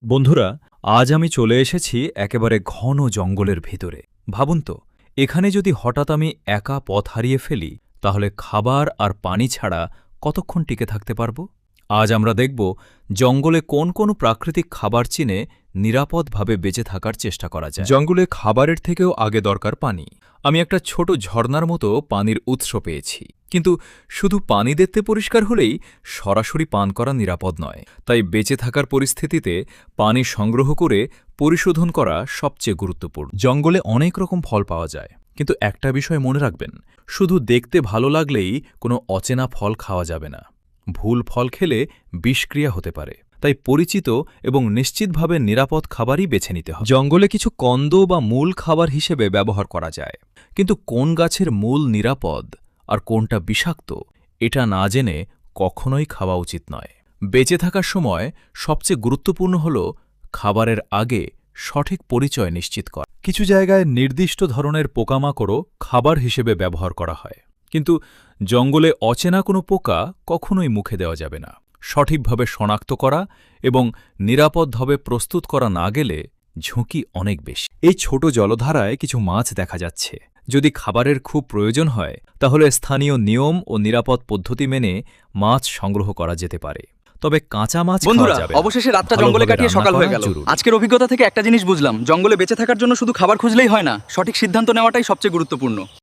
বন্ধুরা, আজ আমি চলে এসেছি একেবারে ঘন জঙ্গলের ভিতরে। ভাবুন তো, এখানে যদি হঠাৎ আমি একা পথ হারিয়ে ফেলি, তাহলে খাবার আর পানি ছাড়া কতক্ষণ টিকে থাকতে পারব? আজ আমরা দেখব জঙ্গলে কোন কোন প্রাকৃতিক খাবার চিনে নিরাপদভাবে বেঁচে থাকার চেষ্টা করা যায়। জঙ্গলে খাবারের থেকেও আগে দরকার পানি। আমি একটা ছোট ঝর্ণার মতো পানির উৎস পেয়েছি, কিন্তু শুধু পানি দেখতে পরিষ্কার হলেই সরাসরি পান করা নিরাপদ নয়। তাই বেঁচে থাকার পরিস্থিতিতে পানি সংগ্রহ করে পরিশোধন করা সবচেয়ে গুরুত্বপূর্ণ। জঙ্গলে অনেক রকম ফল পাওয়া যায়, কিন্তু একটা বিষয় মনে রাখবেন, শুধু দেখতে ভালো লাগলেই কোনো অচেনা ফল খাওয়া যাবে না। ভুল ফল খেলে বিষক্রিয়া হতে পারে। তাই পরিচিত এবং নিশ্চিতভাবে নিরাপদ খাবারই বেছে নিতে হবে। জঙ্গলে কিছু কন্দ বা মূল খাবার হিসেবে ব্যবহার করা যায়, কিন্তু কোন গাছের মূল নিরাপদ আর কোনটা বিষাক্ত এটা না জেনে কখনোই খাওয়া উচিত নয়। বেঁচে থাকার সময় সবচেয়ে গুরুত্বপূর্ণ হল খাবারের আগে সঠিক পরিচয় নিশ্চিত করা। কিছু জায়গায় নির্দিষ্ট ধরনের পোকামাকড়ও খাবার হিসেবে ব্যবহার করা হয়, কিন্তু জঙ্গলে অচেনা কোনো পোকা কখনোই মুখে দেওয়া যাবে না। সঠিকভাবে শনাক্ত করা এবং নিরাপদভাবে প্রস্তুত করা না গেলে ঝুঁকি অনেক বেশি। এই ছোট জলধারায় কিছু মাছ দেখা যাচ্ছে। যদি খাবারের খুব প্রয়োজন হয়, তাহলে স্থানীয় নিয়ম ও নিরাপদ পদ্ধতি মেনে মাছ সংগ্রহ করা যেতে পারে। তবে কাঁচা মাছ বন্ধুরা, খাওয়া যাবে না। অবশেষে রাতটা ভালোভাবে জঙ্গলে কাটিয়ে রান্না সকাল হয়ে করা গেল। জরুরি। আজকের অভিজ্ঞতা থেকে একটা জিনিস বুঝলাম, জঙ্গলে বেঁচে থাকার জন্য শুধু খাবার খুঁজলেই হয় না, সঠিক সিদ্ধান্ত নেওয়াটাই সবচেয়ে গুরুত্বপূর্ণ।